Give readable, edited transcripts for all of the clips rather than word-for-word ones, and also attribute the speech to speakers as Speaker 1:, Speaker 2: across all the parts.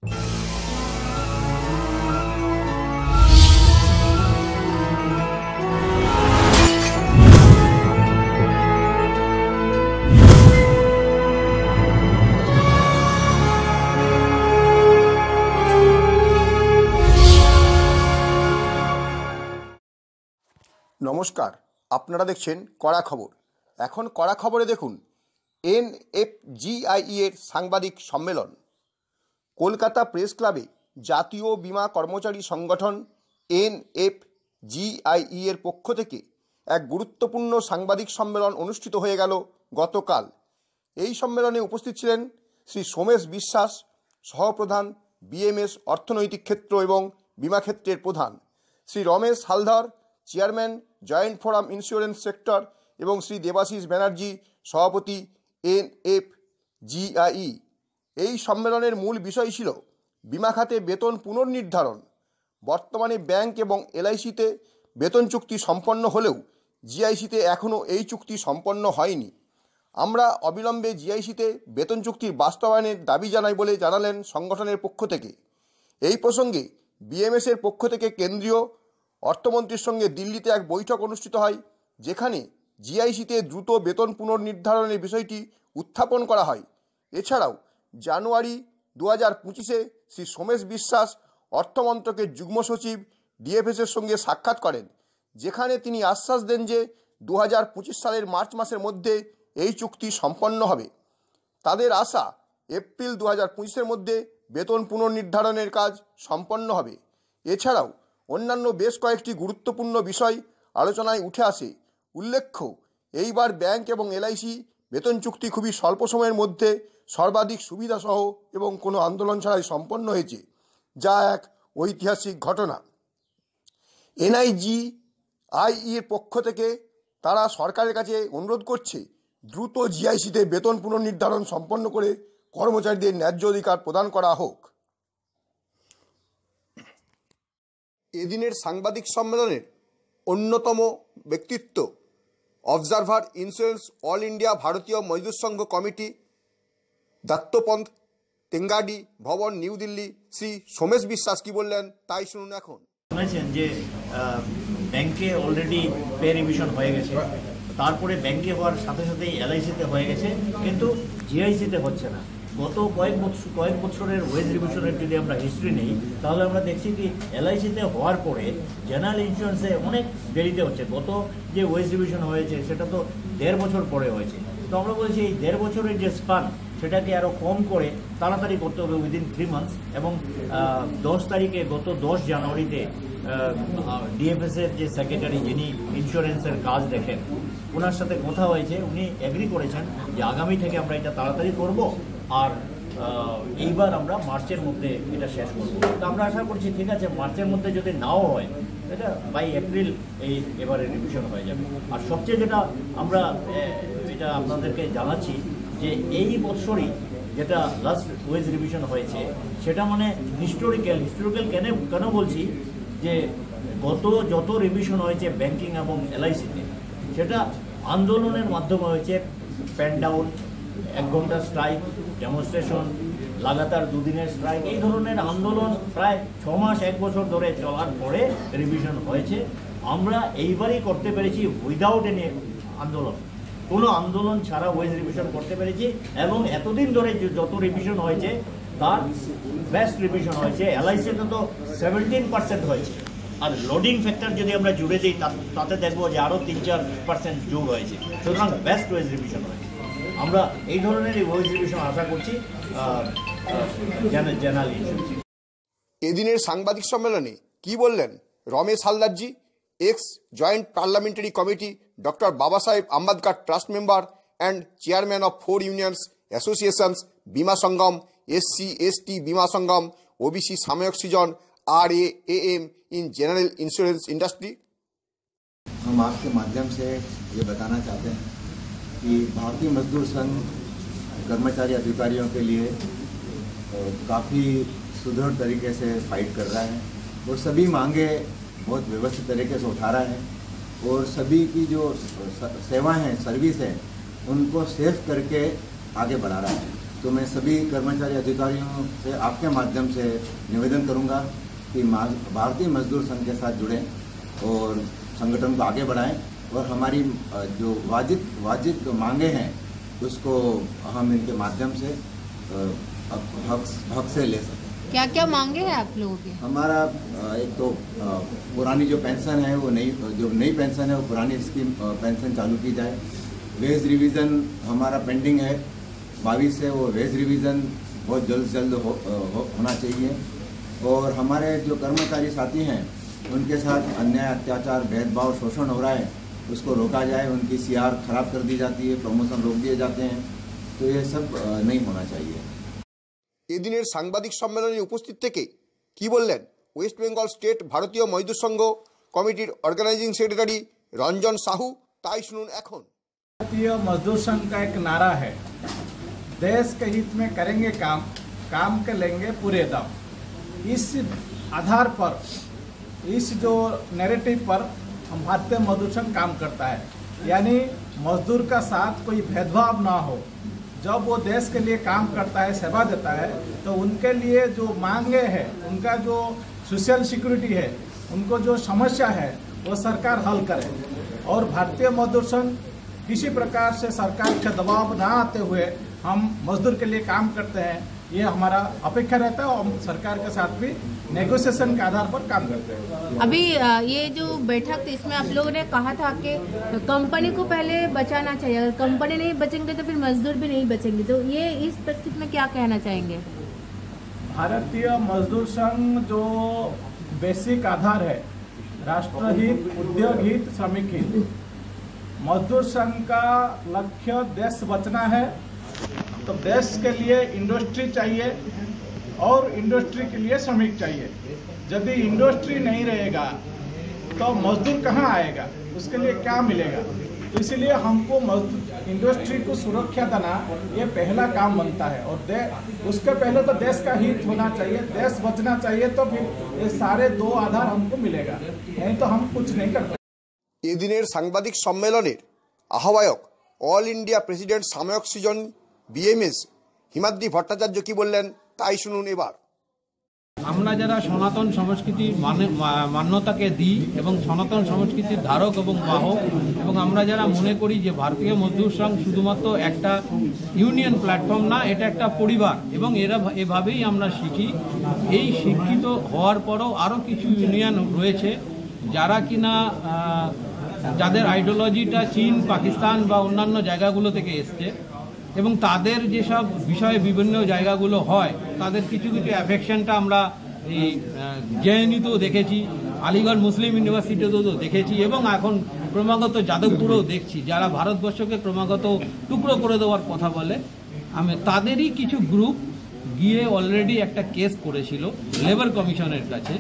Speaker 1: নমস্কার, আপনারা দেখছেন কড়া খবর। এখন কড়া খবরে দেখুন এনএফজিআইই এর সাংবাদিক সম্মেলন। কলকাতা প্রেস ক্লাবে জাতীয় বীমা কর্মচারী সংগঠন এনএফজিআইই এর পক্ষ থেকে এক গুরুত্বপূর্ণ সাংবাদিক সম্মেলন অনুষ্ঠিত হয়ে গেল গতকাল। এই সম্মেলনে উপস্থিত ছিলেন শ্রী সোমেশ বিশ্বাস, সহপ্রধান বিএমএস অর্থনৈতিক ক্ষেত্র এবং বীমা ক্ষেত্রের প্রধান, Shri Ramesh Haldar, chairman joint forum insurance sector এবং শ্রী দেবাশিস ব্যানার্জি, সভাপতি এনএফজিআইই। এই সম্মেলনের মূল বিষয় ছিল বীমা খাতে বেতন পুনর্নির্ধারণ। বর্তমানে ব্যাংক এবং এলআইসিতে বেতন চুক্তি সম্পন্ন হলেও জিআইসিতে এখনও এই চুক্তি সম্পন্ন হয়নি। আমরা অবিলম্বে জিআইসিতে বেতন চুক্তির বাস্তবায়নের দাবি জানাই বলে জানালেন সংগঠনের পক্ষ থেকে। এই প্রসঙ্গে বিএমএসের পক্ষ থেকে কেন্দ্রীয় অর্থমন্ত্রীর সঙ্গে দিল্লিতে এক বৈঠক অনুষ্ঠিত হয়, যেখানে জিআইসিতে দ্রুত বেতন পুনর্নির্ধারণের বিষয়টি উত্থাপন করা হয়। এছাড়াও জানুয়ারি 2025-এ শ্রী সোমেশ বিশ্বাস অর্থমন্ত্রকের যুগ্ম সচিব ডিএফএসের সঙ্গে সাক্ষাৎ করেন, যেখানে তিনি আশ্বাস দেন যে 2025 সালের মার্চ মাসের মধ্যে এই চুক্তি সম্পন্ন হবে। তাদের আশা এপ্রিল 2025-এর মধ্যে বেতন পুনর্নির্ধারণের কাজ সম্পন্ন হবে। এছাড়াও অন্যান্য বেশ কয়েকটি গুরুত্বপূর্ণ বিষয় আলোচনায় উঠে আসে। উল্লেখ্য, এইবার ব্যাংক এবং এলআইসি বেতন চুক্তি খুবই স্বল্প সময়ের মধ্যে সর্বাধিক সুবিধাসহ এবং কোনো আন্দোলন ছাড়াই সম্পন্ন হয়েছে, যা এক ঐতিহাসিক ঘটনা। এনআইজিআইইর পক্ষ থেকে তারা সরকারের কাছে অনুরোধ করছে দ্রুত জিআইসিতে বেতন পুনর্নির্ধারণ সম্পন্ন করে কর্মচারীদের ন্যায্য অধিকার প্রদান করা হোক। এদিনের সাংবাদিক সম্মেলনের অন্যতম ব্যক্তিত্ব অবজারভার ইন্স্যুরেন্স অল ইন্ডিয়া ভারতীয় মজদুর সংঘ কমিটি দত্তপন্থ তেঙ্গাডি ভবন, নিউ দিল্লি, শ্রী সোমেশ বিশ্বাস কি বললেন তাই শুনুন এখন।
Speaker 2: শুনেছেন যে ব্যাংকে অলরেডি পে রিভিশন হয়ে গেছে, তারপরে ব্যাংকে হওয়ার সাথে সাথেই এলআইসিতে হয়ে গেছে, কিন্তু জিআইসিতে হচ্ছে না। গত কয়েক বছরের ওয়েজ রিভিশনের যদি আমরা হিস্ট্রি নেই, তাহলে আমরা দেখছি কি এলআইসিতে হওয়ার পরে জেনারেল ইন্স্যুরেন্সে অনেক দেরিতে হচ্ছে। গত যে ওয়েজ রিভিশন হয়েছে সেটা তো 1.5 বছর পরে হয়েছে। তো আমরা বলছি এই 1.5 বছরের যে স্পান সেটাকে আরও কম করে তাড়াতাড়ি করতে হবে, উইদিন 3 মান্থস। এবং 10 তারিখে, গত 10 জানুয়ারিতে ডিএফএসের যে সেক্রেটারি, যিনি ইন্স্যুরেন্সের কাজ দেখেন, ওনার সাথে কথা হয়েছে। উনি এগ্রি করেছেন যে আগামী থেকে আমরা এটা তাড়াতাড়ি করব, আর এইবার আমরা মার্চের মধ্যে এটা শেষ করব। তো আমরা আশা করছি ঠিক আছে, মার্চের মধ্যে যদি নাও হয়, এটা বাই এপ্রিল এবারে রিভিশন হয়ে যাবে। আর সবচেয়ে যেটা আমরা এটা আপনাদেরকে জানাচ্ছি যে এই বছরই যেটা লাস্ট ওয়েজ রিভিশন হয়েছে সেটা মানে হিস্টোরিক্যাল কেন বলছি যে গত যত রিভিশন হয়েছে ব্যাংকিং এবং এলআইসিতে, সেটা আন্দোলনের মাধ্যমে হয়েছে। প্যান ডাউন, 1 ঘন্টা স্ট্রাইক, ডেমনস্ট্রেশন, লাগাতার 2 দিনের স্ট্রাইক, এই ধরনের আন্দোলন প্রায় 6 মাস 1 বছর ধরে চলার পরে রিভিশন হয়েছে। আমরা এইবারই করতে পেরেছি উইদাউট এনি আন্দোলন, কোনো আন্দোলন ছাড়া ওয়েজ রিভিশন করতে পেরেছি। এবং এতদিন ধরে যত রিভিশন হয়েছে তার বেস্ট রিভিশন হয়েছে। এলআইসিতে তো 17% হয়েছে, আর লোডিং ফ্যাক্টর যদি আমরা জুড়ে দিই তাতে দেখবো যে আরও 3-4% যোগ হয়েছে। সুতরাং বেস্ট ওয়েজ রিভিশন হয়েছে। আমরা এই ধরনের ওয়েজ রিভিশন আশা করছি জেনারেল ইন্স্যুরেন্স।
Speaker 1: এদিনের সাংবাদিক সম্মেলনে কি বললেন রমেশ হালদারজি, ex joint parliamentary committee doctor Baba Saheb Ambedkar trust member and chairman of 4 unions associations, Bima Sangam, SC/ST Bima Sangam, OBC Samayik Srijan, RAAM in general insurance industry.
Speaker 3: हम आपके माध्यम से ये बताना चाहते हैं कि भारतीय मजदूर संघ कर्मचारी अधिकारियों के लिए काफ़ी सुदृढ़ तरीके से फाइट कर रहा है और सभी मांगे बहुत व्यवस्थित तरीके से उठा रहा है और सभी की जो सेवाएं हैं, सर्विस है, उनको सेफ करके आगे बढ़ा रहा है। तो मैं सभी कर्मचारी अधिकारियों से आपके माध्यम से निवेदन करूंगा कि भारतीय मजदूर संघ के साथ जुड़ें और संगठन को आगे बढ़ाएं और हमारी जो वाजिब मांगे हैं उसको हम इनके माध्यम से हक से ले सकें।
Speaker 4: क्या क्या मांगे हैं आप लोगों की?
Speaker 3: हमारा एक तो पुरानी जो पेंशन है वो नई पेंशन है वो पुरानी स्कीम पेंशन चालू की जाए। वेज रिवीजन हमारा पेंडिंग है 22 से, वो वेज रिवीजन बहुत जल्द होना चाहिए। और हमारे जो कर्मचारी साथी हैं उनके साथ अन्याय, अत्याचार, भेदभाव, शोषण हो रहा है उसको रोका जाए। उनकी CR खराब कर दी जाती है, प्रमोशन रोक दिए जाते हैं, तो ये सब नहीं होना चाहिए।
Speaker 1: এদিনের সাংবাদিক সম্মেলনে উপস্থিত থেকে কি বললেন ওয়েস্ট বেঙ্গল স্টেট ভারতীয় মজদুর সংঘ কমিটির অর্গানাইজিং সেক্রেটারি রঞ্জন সাহু, তাই শুনুন এখন।
Speaker 5: भारतीय मजदूर संघ का एक नारा है, देश के हित में करेंगे काम के लेंगे पूरे दाम। इस आधार पर, इस जो नैरेटिव पर हम भारतीय मजदूर संघ काम करता है, यानी मजदूर का साथ कोई भेदभाव ना हो। जब वो देश के लिए काम करता है, सेवा देता है, तो उनके लिए जो मांगे हैं, उनका जो सोशल सिक्योरिटी है, उनको जो समस्या है वो सरकार हल करे। और भारतीय मजदूर संघ किसी प्रकार से सरकार के दबाव ना आते हुए हम मजदूर के लिए काम करते हैं, ये हमारा अपेक्षा रहता है। और हम सरकार के साथ भी नेगोशिएशन के आधार पर काम करते हैं।
Speaker 4: अभी ये जो बैठक थी इसमें आप लोगों ने कहा था कि कंपनी को पहले बचाना चाहिए, अगर कंपनी नहीं बचेंगे तो फिर मजदूर भी नहीं बचेंगे, तो ये इस परिस्थिति में क्या कहना चाहेंगे?
Speaker 5: भारतीय मजदूर संघ जो बेसिक आधार है, राष्ट्रहित, उद्योग हित, श्रमिक हित। मजदूर संघ का लक्ष्य देश बचना है, तो देश के लिए इंडस्ट्री चाहिए और इंडस्ट्री के लिए श्रमिक चाहिए। यदि इंडस्ट्री नहीं रहेगा तो मजदूर कहाँ आएगा, उसके लिए क्या मिलेगा? तो इसलिए हमको इंडस्ट्री को सुरक्षा देना ये पहला काम बनता है। और उसके पहले तो देश का हित होना चाहिए, देश बचना चाहिए, तो फिर ये सारे दो आधार हमको मिलेगा, नहीं तो हम कुछ नहीं कर सकते।
Speaker 1: এদিনের সাংবাদিক সম্মেলনের আহ্বায়ক অল ইন্ডিয়া প্রেসিডেন্ট সাময়ক সৃজন BMS হিমাদ্রি ভট্টাচার্য কি বললেন তাই শুনুন এবার।
Speaker 6: আমরা যারা সনাতন সংস্কৃতির মান্যতাকে দিই এবং সনাতন সংস্কৃতির ধারক এবং বাহক, এবং আমরা যারা মনে করি যে ভারতীয় মজদুর সংঘ শুধুমাত্র একটা ইউনিয়ন প্ল্যাটফর্ম না, এটা একটা পরিবার, এবং এভাবেই আমরা শিখি। এই শিক্ষিত হওয়ার পরও আরও কিছু ইউনিয়ন রয়েছে যারা কিনা যাদের আইডিওলজিটা চীন, পাকিস্তান বা অন্যান্য জায়গাগুলো থেকে এসছে, এবং তাদের যেসব বিষয়ে বিভিন্ন জায়গাগুলো হয় তাদের কিছু অ্যাফেকশনটা আমরা এই জেএনইউতেও দেখেছি, আলিগড় মুসলিম ইউনিভার্সিটিতেও দেখেছি, এবং এখন ক্রমাগত যাদবপুরেও দেখছি, যারা ভারতবর্ষকে ক্রমাগত টুকরো করে দেওয়ার কথা বলে। তাদেরই কিছু গ্রুপ গিয়ে অলরেডি একটা কেস করেছিল লেবার কমিশনের কাছে।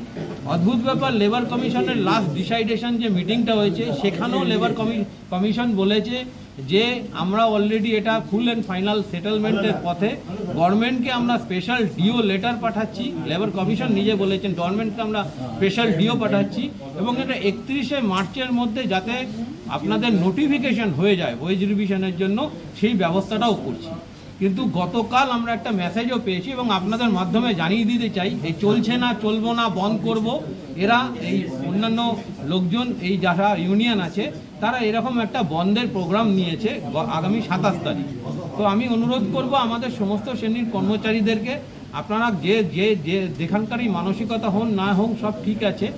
Speaker 6: অদ্ভুত ব্যাপার, লেবার কমিশনের লাস্ট ডিসাইডেশন যে মিটিংটা হয়েছে সেখানেও লেবার কমিশন বলেছে যে আমরা অলরেডি এটা ফুল অ্যান্ড ফাইনাল সেটেলমেন্টের পথে, গভর্নমেন্টকে আমরা স্পেশাল ডিও লেটার পাঠাচ্ছি। লেবার কমিশন নিজে বলেছেন গভর্নমেন্টকে আমরা স্পেশাল ডিও পাঠাচ্ছি, এবং এটা 31শে মার্চের মধ্যে যাতে আপনাদের নোটিফিকেশন হয়ে যায় ওয়েজ রিভিশনের জন্য, সেই ব্যবস্থাটাও করছি। কিন্তু গতকাল আমরা একটা মেসেজও পেয়েছি এবং আপনাদের মাধ্যমে জানিয়ে দিতে চাই, এই চলছে না, চলবো না, বন্ধ করব। এরা এই অন্যান্য লোকজন, এই যারা ইউনিয়ন আছে, তারা এরকম একটা বন্ধের প্রোগ্রাম নিয়েছে আগামী 27 তারিখ। তো আমি অনুরোধ করব আমাদের সমস্ত শ্রেণীর কর্মচারীদেরকে, আপনারা যে যেখানকারই মানসিকতা হন না হোক সব ঠিক আছে,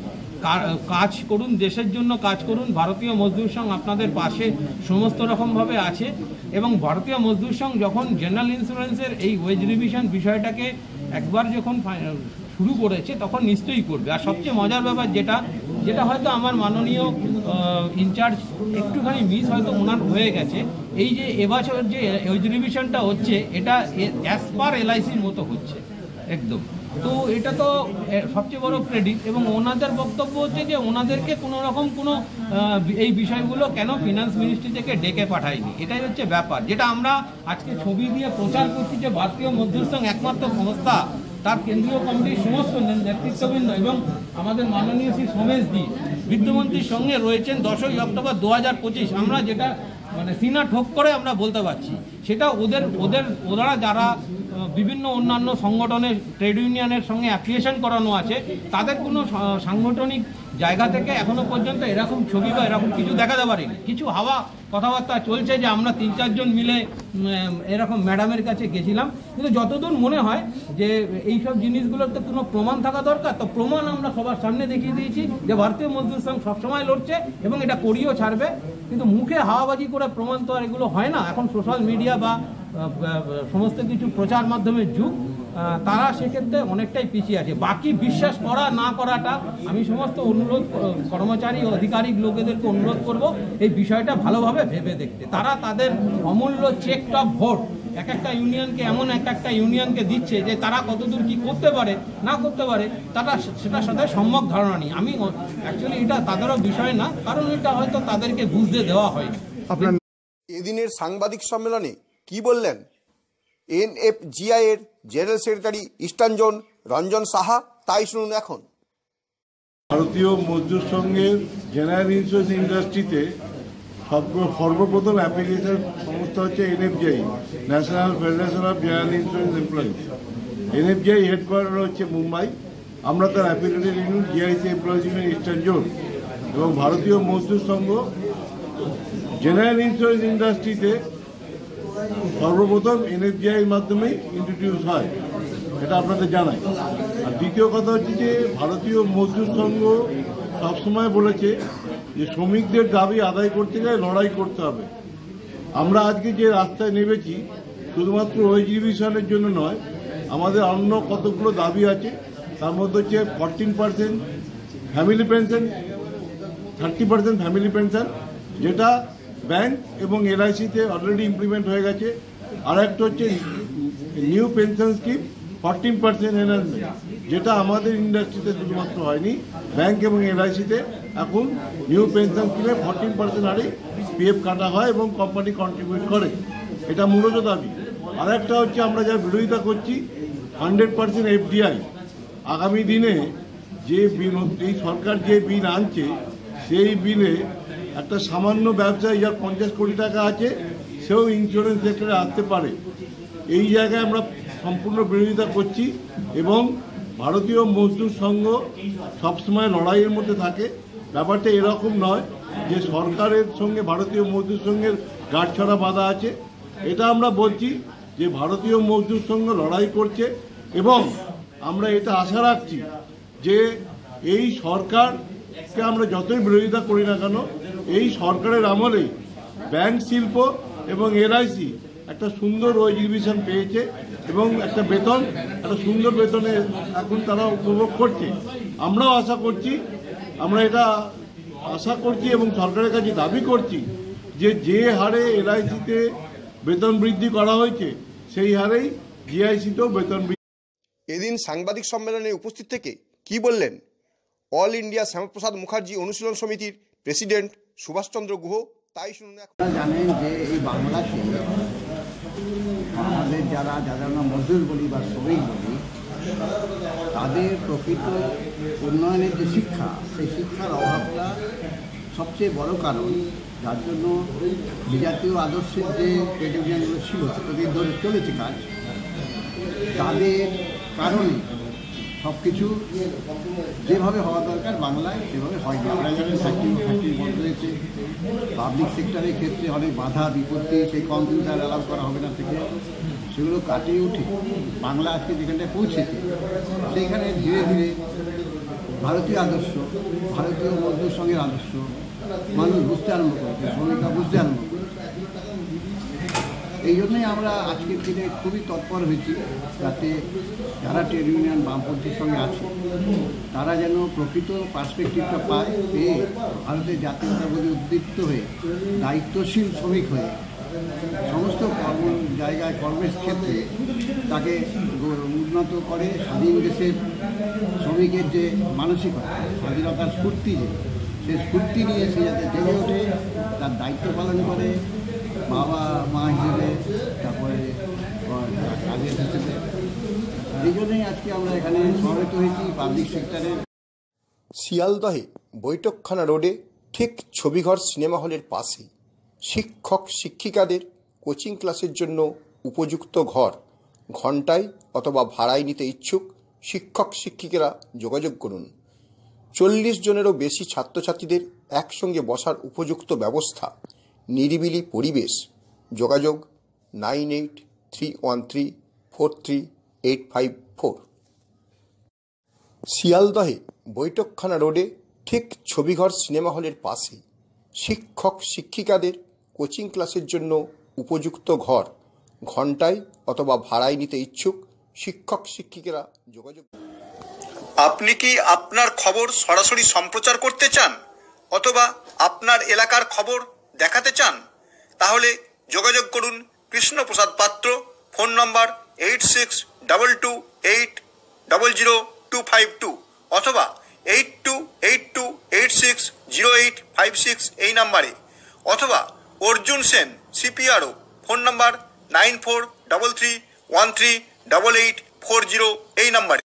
Speaker 6: কাজ করুন, দেশের জন্য কাজ করুন। ভারতীয় মজদুর সংঘ আপনাদের পাশে সমস্ত রকমভাবে আছে, এবং ভারতীয় মজদুর সংঘ যখন জেনারেল ইন্স্যুরেন্সের এই ওয়েজ রিভিশন বিষয়টাকে একবার যখন শুরু করেছে তখন নিশ্চয়ই করবে। আর সবচেয়ে মজার ব্যাপার যেটা হয়তো আমার মাননীয় ইনচার্জ একটুখানি মিস হয়তো ওনার হয়ে গেছে, এই যে এবছর যে ওয়েজ রিভিশনটা হচ্ছে এটা অ্যাজ পার LICর মতো হচ্ছে একদম। তো এটা তো সবচেয়ে বড় ক্রেডিট, এবং ওনাদের বক্তব্য হচ্ছে যে ওনাদেরকে কোনো রকম কোনো এই বিষয়গুলো কেন ফিনান্স মিনিস্ট্রি থেকে ডেকে পাঠায়নি। এটাই হচ্ছে ব্যাপার, যেটা আমরা আজকে ছবি দিয়ে প্রচার করছি যে ভারতীয় মজদুর সংঘ একমাত্র সংস্থা তার কেন্দ্রীয় কমিটির সমস্ত নেতৃত্ববৃন্দ এবং আমাদের মাননীয় শ্রী সোমেশজি বিত্তমন্ত্রীর সঙ্গে রয়েছেন 10ই অক্টোবর 2025। আমরা যেটা মানে সিনা ঠোক করে আমরা বলতে পারছি, সেটা ওরা যারা বিভিন্ন অন্যান্য সংগঠনের ট্রেড ইউনিয়নের সঙ্গে অ্যাফিলিয়েশন করানো আছে, তাদের কোনো সাংগঠনিক জায়গা থেকে এখনো পর্যন্ত এরকম ছবি বা এরকম কিছু দেখাতে পারিনি। কিছু হাওয়া কথাবার্তা চলছে যে আমরা 3-4 জন মিলে এরকম ম্যাডামের কাছে গেছিলাম, কিন্তু যতদূর মনে হয় যে এইসব জিনিসগুলোর তো কোনো প্রমাণ থাকা দরকার। তো প্রমাণ আমরা সবার সামনে দেখিয়ে দিয়েছি যে ভারতীয় মজদুর সংঘ সবসময় লড়ছে এবং এটা করিয়েও ছাড়বে, কিন্তু মুখে হাওয়াবাজি করে প্রমাণ তো আর এগুলো হয় না। এখন সোশ্যাল মিডিয়া বা সমস্ত কিছু প্রচার মাধ্যমের যুগ, তারা সেক্ষেত্রে অনেকটাই পিছিয়ে আছে। বাকি বিশ্বাস করা না করাটা আমি সমস্ত কর্মচারী ও আধিকারিক লোকেদেরকে অনুরোধ করব এই বিষয়টা ভালোভাবে ভেবে দেখতে। তারা তাদের অমূল্য চেকড অফ ভোট একটা ইউনিয়নকে এমন একটা ইউনিয়নকে দিচ্ছে যে তারা কতদূর কি করতে পারে না করতে পারে তারা সেটার সাথে সম্যক ধারণা নেই। আমি অ্যাকচুয়ালি এটা তাদেরও বিষয় না, কারণ এটা হয়তো তাদেরকে বুঝতে দেওয়া হয়।
Speaker 1: এদিনের সাংবাদিক সম্মেলনে কি বললেন এনএফজিআই এর general secretary eastern zone Ranjan Saha, তাই শুনুন এখন।
Speaker 7: ভারতীয় মজদুর সংঘের জেনারেল ইন্স্যুরেন্স ইন্ডাস্ট্রিতে সর্বপ্রথম অ্যাপ্লিকেশন সংস্থা হচ্ছে NFGI, national federation of general insurance employees. NFGI headquarter হচ্ছে মুম্বাই। আমরা তার affiliated unit GIC employees union eastern zone এবং ভারতীয় মজদুর সংঘ জেনারেল ইন্স্যুরেন্স ইন্ডাস্ট্রিতে সর্বপ্রথম এনএফজিআইয়ের মাধ্যমেই ইন্ট্রোডিউস হয়, এটা আপনাদের জানাই। আর দ্বিতীয় কথা হচ্ছে যে ভারতীয় মজদুর সংঘ সবসময় বলেছে যে শ্রমিকদের দাবি আদায় করতে গেলে লড়াই করতে হবে। আমরা আজকে যে রাস্তায় নেমেছি শুধুমাত্র ওয়েজ রিভিশনের জন্য নয়, আমাদের অন্য কতগুলো দাবি আছে। তার মধ্যে হচ্ছে 14% ফ্যামিলি পেনশন, 30% ফ্যামিলি পেনশন, যেটা ব্যাংক এবং এলআইসিতে অলরেডি ইমপ্লিমেন্ট হয়ে গেছে। আর একটা হচ্ছে নিউ পেনশন স্কিম 14% এনহান্সমেন্ট, যেটা আমাদের ইন্ডাস্ট্রিতে শুধুমাত্র হয়নি, ব্যাংক এবং এলআইসিতে এখন নিউ পেনশন স্কিমে 14% হারে পিএফ কাটা হয় এবং কোম্পানি কন্ট্রিবিউট করে। এটা মূলত দাবি। আর একটা হচ্ছে আমরা যা বিরোধিতা করছি 100% এফডিআই। আগামী দিনে যে বিল, এই সরকার যে বিল আনছে সেই বিলে একটা সামান্য ব্যবসায়ী যার 50 কোটি টাকা আছে সেও ইন্স্যুরেন্স সেক্টরে আসতে পারে। এই জায়গায় আমরা সম্পূর্ণ বিরোধিতা করছি এবং ভারতীয় মজদুর সংঘ সবসময় লড়াইয়ের মধ্যে থাকে। ব্যাপারটা এরকম নয় যে সরকারের সঙ্গে ভারতীয় মজদুর সংঘের গাঁটছড়া বাঁধা আছে। এটা আমরা বলছি যে ভারতীয় মজদুর সংঘ লড়াই করছে এবং আমরা এটা আশা রাখছি যে এই সরকারকে আমরা যতই বিরোধিতা করি না কেন, এই সরকারের আমলেই ব্যাংক শিল্প এবং এলআইসি একটা সুন্দর ওয়েজ রিভিশন পেয়েছে এবং একটা সুন্দর বেতনে এখন তারা উপভোগ করছে। আমরাও এটা আশা করছি এবং সরকারের কাছে দাবি করছি যে হারে এলআইসিতে বেতন বৃদ্ধি করা হয়েছে সেই হারেই জিআইসিতেও বেতন বৃদ্ধি।
Speaker 1: এদিন সাংবাদিক সম্মেলনে উপস্থিত থেকে কি বললেন অল ইন্ডিয়া শ্যামাপ্রসাদ মুখার্জি অনুশীলন সমিতির প্রেসিডেন্ট সুভাষচন্দ্র গুহ, তাই শুনুন এখন।
Speaker 8: জানেন যে এই বাংলাতে আমাদের যারা আমরা মজদুর বলি বা শ্রমিক বলি, তাদের প্রকৃত উন্নয়নের যে শিক্ষা, সেই শিক্ষার অভাবটা সবচেয়ে বড় কারণ, যার জন্য বিজাতীয় আদর্শের যে ট্রেড ইউনিয়নগুলো ছিল এতদিন ধরে চলেছে কাজ, তাদের কারণে সব কিছু যেভাবে হওয়া দরকার বাংলায় সেভাবে হয়নি। আমরা জানেন ফ্যাক্টরি বন্ধ হয়েছে, পাবলিক সেক্টরের ক্ষেত্রে অনেক বাধা বিপত্তি, সেই কম্পিউটার অ্যালাউ করা হবে না থেকে সেগুলো কাটিয়ে উঠে বাংলা আজকে যেখানটায় পৌঁছেছে, সেইখানে ধীরে ধীরে ভারতীয় আদর্শ, ভারতীয় মজদুর সংঘের আদর্শ মানুষ বুঝতে আরম্ভ করেছে, শ্রমিকরা বুঝতে আরম্ভ করেছে। এই জন্যই আমরা আজকের দিনে খুবই তৎপর হয়েছি যাতে যারা ট্রেড ইউনিয়ন বামপন্থীর সঙ্গে আছে তারা যেন প্রকৃত পার্সপেক্টিভটা পায়, পেয়ে ভারতের জাতীয়তাবাদী উদ্দীপ্ত হয়ে দায়িত্বশীল শ্রমিক হয়ে সমস্ত জায়গায় কর্মের ক্ষেত্রে তাকে উন্নত করে। স্বাধীন দেশের শ্রমিকের যে মানসিকতা, স্বাধীনতার স্ফূর্তি, সেই স্ফূর্তি নিয়ে সে যাতে জেগে ওঠে, তার দায়িত্ব পালন করে, বাবা মা হিসেবে, তারপরে কাজের হিসেবে এই জন্যই আজকে আমরা এখানে সমবেত হয়েছি পাবলিক সেক্টরের।
Speaker 1: শিয়ালদহে বৈঠকখানা রোডে ঠিক ছবিঘর সিনেমা হলের পাশেই শিক্ষক শিক্ষিকাদের কোচিং ক্লাসের জন্য উপযুক্ত ঘর ঘন্টায় অথবা ভাড়ায় নিতে ইচ্ছুক শিক্ষক শিক্ষিকারা যোগাযোগ করুন। 40 জনেরও বেশি ছাত্রছাত্রীদের একসঙ্গে বসার উপযুক্ত ব্যবস্থা, নিরিবিলি পরিবেশ। যোগাযোগ 9831343854। শিয়ালদহে বৈঠকখানা রোডে ঠিক ছবিঘর সিনেমা হলের পাশেই শিক্ষক শিক্ষিকাদের কোচিং ক্লাসের জন্য উপযুক্ত ঘর ঘন্টায় অথবা ভাড়ায় নিতে ইচ্ছুক শিক্ষক শিক্ষিকারা যোগাযোগ। আপনি কি আপনার খবর সরাসরি সম্প্রচার করতে চান অথবা আপনার এলাকার খবর দেখাতে চান? তাহলে যোগাযোগ করুন কৃষ্ণপ্রসাদ পাত্র, ফোন নম্বর 8622800252 অথবা 8282860856 এই নাম্বারে, অথবা অর্জুন সেন CPRO, ফোন নম্বর 9433138840 এই নাম্বারে।